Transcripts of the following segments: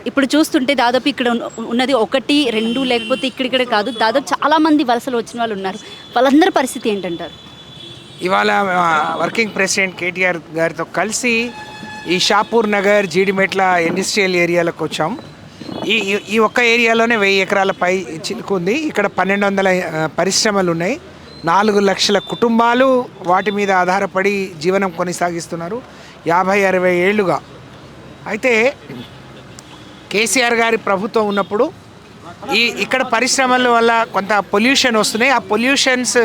ఇప్పుడు చూస్తుంటే దాదాపు ఇక్కడ ఉన్నది 1, 2 లేకపోతే ఇక్కడిక్కడ కాదు, దాదాపు చాలామంది వలసలు వచ్చిన వాళ్ళు ఉన్నారు. వాళ్ళందరి పరిస్థితి ఏంటంటారు? ఇవాళ వర్కింగ్ ప్రెసిడెంట్ కేటీఆర్ గారితో కలిసి ఈ షాపూర్ నగర్, జీడిమెట్ల ఇండస్ట్రియల్ ఏరియాలకు వచ్చాం. ఈ ఈ ఒక్క ఏరియాలోనే 1000 ఎకరాల పై చిలుకు ఉంది. ఇక్కడ 1200 పరిశ్రమలు ఉన్నాయి. 4 లక్షల కుటుంబాలు వాటి మీద ఆధారపడి జీవనం కొనసాగిస్తున్నారు 50-60 ఏళ్ళుగా. అయితే కేసీఆర్ గారి ప్రభుత్వం ఉన్నప్పుడు ఇక్కడ పరిశ్రమల వల్ల కొంత పొల్యూషన్ వస్తున్నాయి. ఆ పొల్యూషన్స్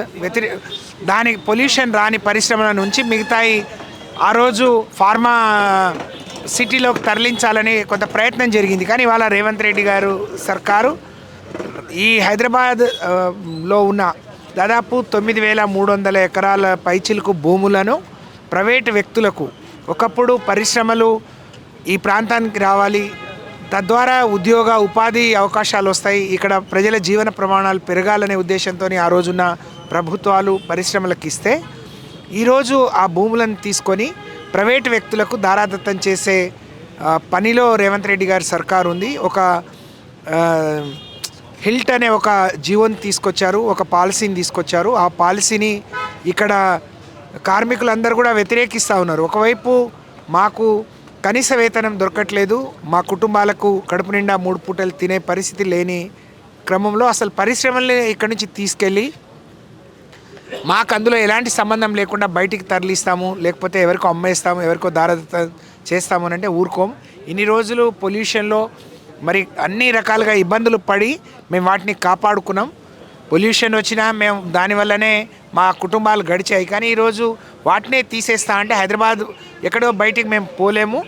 దానికి పొల్యూషన్ రాని పరిశ్రమల నుంచి మిగతాయి ఆ రోజు ఫార్మా సిటీలోకి తరలించాలని కొంత ప్రయత్నం జరిగింది. కానీ ఇవాళ రేవంత్ రెడ్డి గారు సర్కారు ఈ హైదరాబాద్లో ఉన్న దాదాపు 9300 ఎకరాల పైచిలుకు భూములను ప్రైవేటు వ్యక్తులకు, ఒకప్పుడు పరిశ్రమలు ఈ ప్రాంతానికి రావాలి, తద్వారా ఉద్యోగ ఉపాధి అవకాశాలు వస్తాయి, ఇక్కడ ప్రజల జీవన ప్రమాణాలు పెరగాలనే ఉద్దేశంతో ఆ రోజున్న ప్రభుత్వాలు పరిశ్రమలకు ఇస్తే, ఈరోజు ఆ భూములను తీసుకొని ప్రైవేటు వ్యక్తులకు దారాదత్తం చేసే పనిలో రేవంత్ రెడ్డి గారి సర్కారు ఉంది. ఒక హిల్ట్ అనే ఒక జీవోని తీసుకొచ్చారు, ఒక పాలసీని తీసుకొచ్చారు. ఆ పాలసీని ఇక్కడ కార్మికులందరూ కూడా వ్యతిరేకిస్తూ ఉన్నారు. ఒకవైపు మాకు కనీస వేతనం దొరకట్లేదు, మా కుటుంబాలకు కడుపు నిండా 3 పూటలు తినే పరిస్థితి లేని క్రమంలో అసలు పరిశ్రమల్ని ఇక్కడి నుంచి తీసుకెళ్ళి మాకు అందులో ఎలాంటి సంబంధం లేకుండా బయటికి తరలిస్తాము, లేకపోతే ఎవరికో అమ్మేస్తాము, ఎవరికో దారదత్తం చేస్తాము అని అంటే ఊరుకోం. ఇన్ని రోజులు పొల్యూషన్లో మరి అన్ని రకాలుగా ఇబ్బందులు పడి మేము వాటిని కాపాడుకున్నాం. పొల్యూషన్ వచ్చినా మేము దానివల్లనే మా కుటుంబాలు గడిచాయి. కానీ ఈరోజు వాటినే తీసేస్తా అంటే హైదరాబాద్ ఎక్కడో బయటికి మేము పోలేము.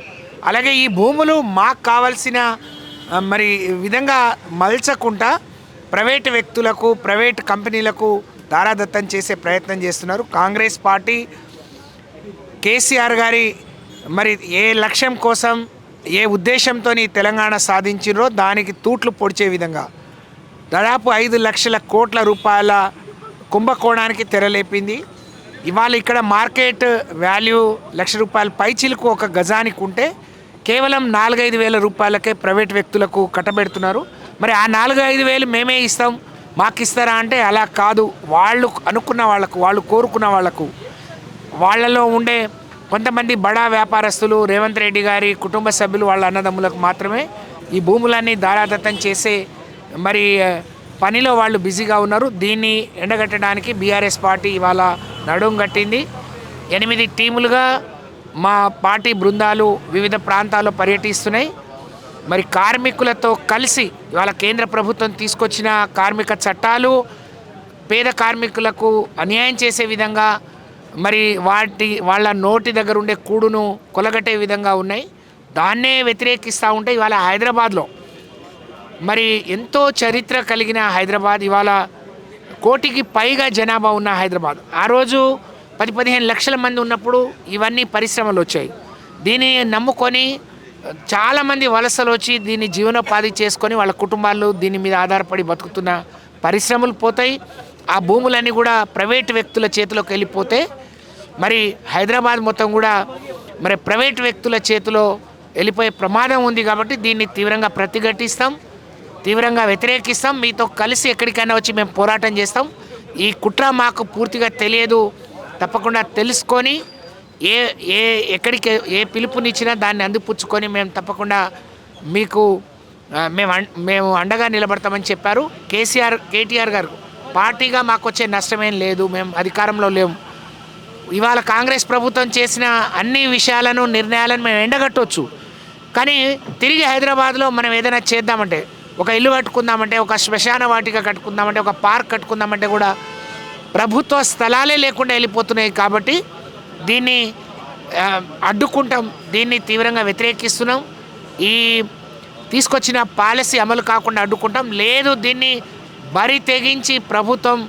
అలాగే ఈ భూములు మాకు కావాల్సిన మరి విధంగా మలచకుండా ప్రైవేటు వ్యక్తులకు, ప్రైవేటు కంపెనీలకు దారాదత్తం చేసే ప్రయత్నం చేస్తున్నారు. కాంగ్రెస్ పార్టీ కేసీఆర్ గారి మరి ఏ లక్ష్యం కోసం, ఏ ఉద్దేశంతో తెలంగాణ సాధించినో దానికి తూట్లు పొడిచే విధంగా దాదాపు 5 లక్షల కోట్ల రూపాయల కుంభకోణానికి తెరలేపింది. ఇవాళ ఇక్కడ మార్కెట్ వాల్యూ ₹1,00,000 పైచిలకు ఒక గజానికి ఉంటే కేవలం 4-5 వేల రూపాయలకే ప్రైవేట్ వ్యక్తులకు కట్టబెడుతున్నారు. మరి ఆ 4-5 వేలు మేమే ఇస్తాం, మాకు ఇస్తారా అంటే అలా కాదు. వాళ్ళు అనుకున్న వాళ్ళకు, వాళ్ళు కోరుకున్న వాళ్ళకు, వాళ్ళలో ఉండే కొంతమంది బడా వ్యాపారస్తులు, రేవంత్ రెడ్డి గారి కుటుంబ సభ్యులు, వాళ్ళ అన్నదమ్ములకు మాత్రమే ఈ భూములన్నీ దారాదత్తం చేసే మరి పనిలో వాళ్ళు బిజీగా ఉన్నారు. దీన్ని ఎండగట్టడానికి బీఆర్ఎస్ పార్టీ ఇవాళ నడుం కట్టింది. 8 టీములుగా మా పార్టీ బృందాలు వివిధ ప్రాంతాల్లో పర్యటిస్తున్నాయి. మరి కార్మికులతో కలిసి ఇవాళ కేంద్ర ప్రభుత్వం తీసుకొచ్చిన కార్మిక చట్టాలు పేద కార్మికులకు అన్యాయం చేసే విధంగా, మరి వాళ్ళ నోటి దగ్గర ఉండే కూడును కొలగట్టే విధంగా ఉన్నాయి. దాన్నే వ్యతిరేకిస్తూ ఉంటే ఇవాళ హైదరాబాద్లో మరి ఎంతో చరిత్ర కలిగిన హైదరాబాద్, ఇవాళ 1 కోటికి పైగా జనాభా ఉన్న హైదరాబాద్, ఆ రోజు 10-15 లక్షల మంది ఉన్నప్పుడు ఇవన్నీ పరిశ్రమలు వచ్చాయి. దీన్ని నమ్ముకొని చాలామంది వలసలు వచ్చి దీన్ని జీవనోపాధి చేసుకొని వాళ్ళ కుటుంబాలు దీని మీద ఆధారపడి బతుకుతున్న పరిశ్రమలు పోతాయి. ఆ భూములన్నీ కూడా ప్రైవేటు వ్యక్తుల చేతిలోకి వెళ్ళిపోతే మరి హైదరాబాద్ మొత్తం కూడా మరి ప్రైవేటు వ్యక్తుల చేతిలో వెళ్ళిపోయే ప్రమాదం ఉంది. కాబట్టి దీన్ని తీవ్రంగా ప్రతిఘటిస్తాం, తీవ్రంగా వ్యతిరేకిస్తాం. మీతో కలిసి ఎక్కడికైనా వచ్చి మేము పోరాటం చేస్తాం. ఈ కుట్ర మాకు పూర్తిగా తెలియదు, తప్పకుండా తెలుసుకొని ఎక్కడికి ఏ పిలుపునిచ్చినా దాన్ని అందిపుచ్చుకొని మేము తప్పకుండా మీకు మేము అండగా నిలబడతామని చెప్పారు కేటీఆర్ గారు. పార్టీగా మాకు వచ్చే నష్టమేం లేదు, మేము అధికారంలో లేము. ఇవాళ కాంగ్రెస్ ప్రభుత్వం చేసిన అన్ని విషయాలను, నిర్ణయాలను మేము ఎండగట్టవచ్చు. కానీ తిరిగి హైదరాబాద్లో మనం ఏదైనా చేద్దామంటే, ఒక ఇల్లు కట్టుకుందామంటే, ఒక శ్మశాన వాటిక కట్టుకుందామంటే, ఒక పార్క్ కట్టుకుందామంటే కూడా ప్రభుత్వ స్థలాలే లేకుండా వెళ్ళిపోతున్నాయి. కాబట్టి దీన్ని అడ్డుకుంటాం, దీన్ని తీవ్రంగా వ్యతిరేకిస్తున్నాం. ఈ తీసుకొచ్చిన పాలసీ అమలు కాకుండా అడ్డుకుంటాం. లేదు దీన్ని బరి తెగించి ప్రభుత్వం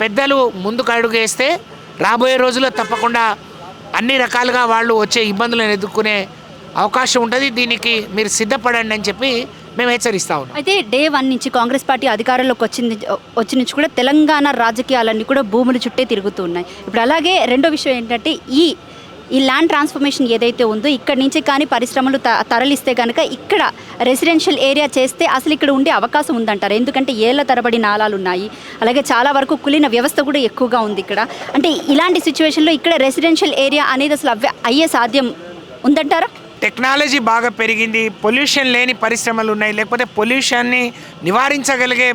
పెద్దలు ముందుకు అడుగేస్తే రాబోయే రోజుల్లో తప్పకుండా అన్ని రకాలుగా వాళ్ళు వచ్చే ఇబ్బందులను ఎదుర్కొనే అవకాశం ఉంటుంది. దీనికి మీరు సిద్ధపడండి అని చెప్పి మేము హెచ్చరిస్తా ఉన్నాం. అయితే డే 1 నుంచి కాంగ్రెస్ పార్టీ అధికారంలోకి వచ్చి నుంచి కూడా తెలంగాణ రాజకీయాలన్నీ కూడా భూముల చుట్టే తిరుగుతూ ఉన్నాయి. ఇప్పుడు అలాగే రెండో విషయం ఏంటంటే ఈ ఈ ల్యాండ్ ట్రాన్స్ఫర్మేషన్ ఏదైతే ఉందో ఇక్కడ నుంచి కానీ పరిశ్రమలు తరలిస్తే కనుక ఇక్కడ రెసిడెన్షియల్ ఏరియా చేస్తే అసలు ఇక్కడ ఉండే అవకాశం ఉందంటారు. ఎందుకంటే ఏళ్ల తరబడి నాలాలు ఉన్నాయి, అలాగే చాలా వరకు కులిన వ్యవస్థ కూడా ఎక్కువగా ఉంది ఇక్కడ. అంటే ఇలాంటి సిచ్యువేషన్లో ఇక్కడ రెసిడెన్షియల్ ఏరియా అనేది అసలు అయ్యే సాధ్యం ఉందంటారా? టెక్నాలజీ బాగా పెరిగింది, పొల్యూషన్ లేని పరిశ్రమలు ఉన్నాయి, లేకపోతే పొల్యూషన్ని నివారించగలిగే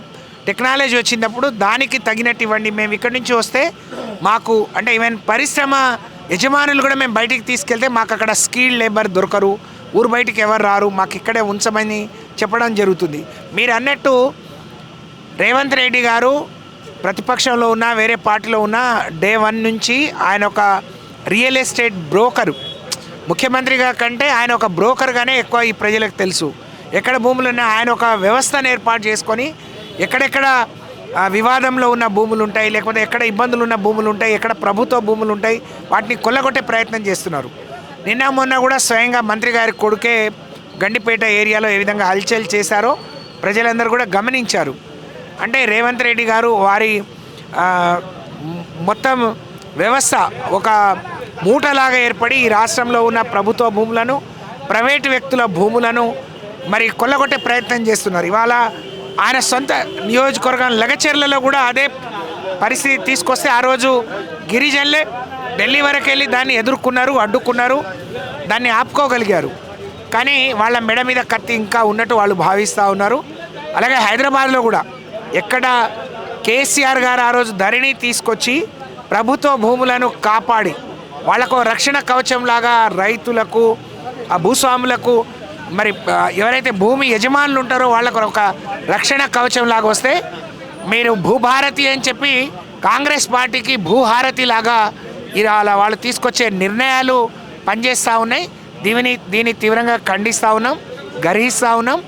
టెక్నాలజీ వచ్చినప్పుడు దానికి తగినట్టు ఇవ్వండి. మేము ఇక్కడి నుంచి వస్తే మాకు అంటే ఈవెన్ పరిశ్రమ యజమానులు కూడా మేము బయటికి తీసుకెళ్తే మాకు అక్కడ స్కిల్డ్ లేబర్ దొరకరు, ఊరు బయటికి ఎవరు రారు, మాకు ఇక్కడే ఉంచమని చెప్పడం జరుగుతుంది. మీరు అన్నట్టు రేవంత్ రెడ్డి గారు ప్రతిపక్షంలో ఉన్న వేరే పార్టీలో ఉన్న డే 1 నుంచి ఆయన ఒక రియల్ ఎస్టేట్ బ్రోకరు, ముఖ్యమంత్రిగా కంటే ఆయన ఒక బ్రోకర్గానే ఎక్కువ ఈ ప్రజలకు తెలుసు. ఎక్కడ భూములు ఉన్నా ఆయన ఒక వ్యవస్థను ఏర్పాటు చేసుకొని ఎక్కడెక్కడ వివాదంలో ఉన్న భూములు ఉంటాయి, లేకపోతే ఎక్కడ ఇబ్బందులు ఉన్న భూములు ఉంటాయి, ఎక్కడ ప్రభుత్వ భూములు ఉంటాయి, వాటిని కొల్లగొట్టే ప్రయత్నం చేస్తున్నారు. నిన్న మొన్న కూడా స్వయంగా మంత్రి గారి కొడుకే గండిపేట ఏరియాలో ఏ విధంగా హల్చల్ చేశారో ప్రజలందరూ కూడా గమనించారు. అంటే రేవంత్ రెడ్డి గారు వారి మొత్తం వ్యవస్థ ఒక మూటలాగా ఏర్పడి ఈ రాష్ట్రంలో ఉన్న ప్రభుత్వ భూములను, ప్రైవేటు వ్యక్తుల భూములను మరి కొల్లగొట్టే ప్రయత్నం చేస్తున్నారు. ఇవాళ ఆయన సొంత నియోజకవర్గం లగచెర్లలో కూడా అదే పరిస్థితి తీసుకొస్తే ఆ రోజు గిరిజనులే ఢిల్లీ వరకు వెళ్ళి దాన్ని ఎదుర్కొన్నారు, అడ్డుకున్నారు, దాన్ని ఆపుకోగలిగారు. కానీ వాళ్ళ మెడ మీద కత్తి ఇంకా ఉన్నట్టు వాళ్ళు భావిస్తూ ఉన్నారు. అలాగే హైదరాబాద్లో కూడా ఎక్కడ కేసీఆర్ గారు ఆ రోజు ధరణి తీసుకొచ్చి ప్రభుత్వ భూములను కాపాడి వాళ్ళకు రక్షణ కవచంలాగా రైతులకు, ఆ భూస్వాములకు, మరి ఎవరైతే భూమి యజమానులు ఉంటారో వాళ్ళకు ఒక రక్షణ కవచం లాగా వస్తే మీరు భూభారతి అని చెప్పి కాంగ్రెస్ పార్టీకి భూహారతి లాగా ఇలా వాళ్ళు తీసుకొచ్చే నిర్ణయాలు పనిచేస్తూ ఉన్నాయి. దీన్ని తీవ్రంగా ఖండిస్తూ ఉన్నాం, గర్హిస్తూ ఉన్నాం.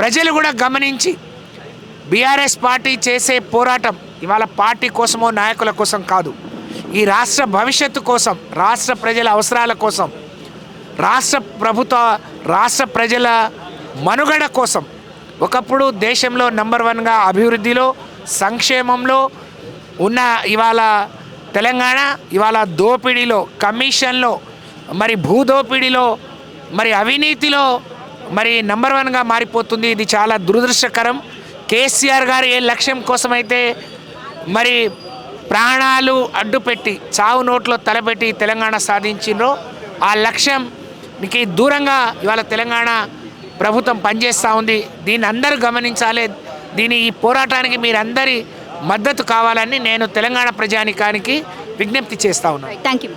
ప్రజలు కూడా గమనించి బీఆర్ఎస్ పార్టీ చేసే పోరాటం ఇవాళ పార్టీ కోసమో నాయకుల కోసం కాదు, ఈ రాష్ట్ర భవిష్యత్తు కోసం, రాష్ట్ర ప్రజల అవసరాల కోసం, రాష్ట్ర ప్రజల మనుగడ కోసం. ఒకప్పుడు దేశంలో నంబర్ 1గా అభివృద్ధిలో, సంక్షేమంలో ఉన్న ఇవాళ తెలంగాణ ఇవాళ దోపిడీలో, కమిషన్లో, మరి భూదోపిడీలో, మరి అవినీతిలో మరి నంబర్ 1గా మారిపోతుంది. ఇది చాలా దురదృష్టకరం. కేసీఆర్ గారు ఏ లక్ష్యం కోసమైతే మరి ప్రాణాలు అడ్డుపెట్టి చావు నోట్లో తలపెట్టి తెలంగాణ సాధించిండ్రో ఆ లక్ష్యంకి దూరంగా ఇవాళ తెలంగాణ ప్రభుత్వం పనిచేస్తూ ఉంది. దీన్ని అందరూ గమనించాలి. ఈ పోరాటానికి మీరందరి మద్దతు కావాలని నేను తెలంగాణ ప్రజానికానికి విజ్ఞప్తి చేస్తూ ఉన్నాను. Thank you.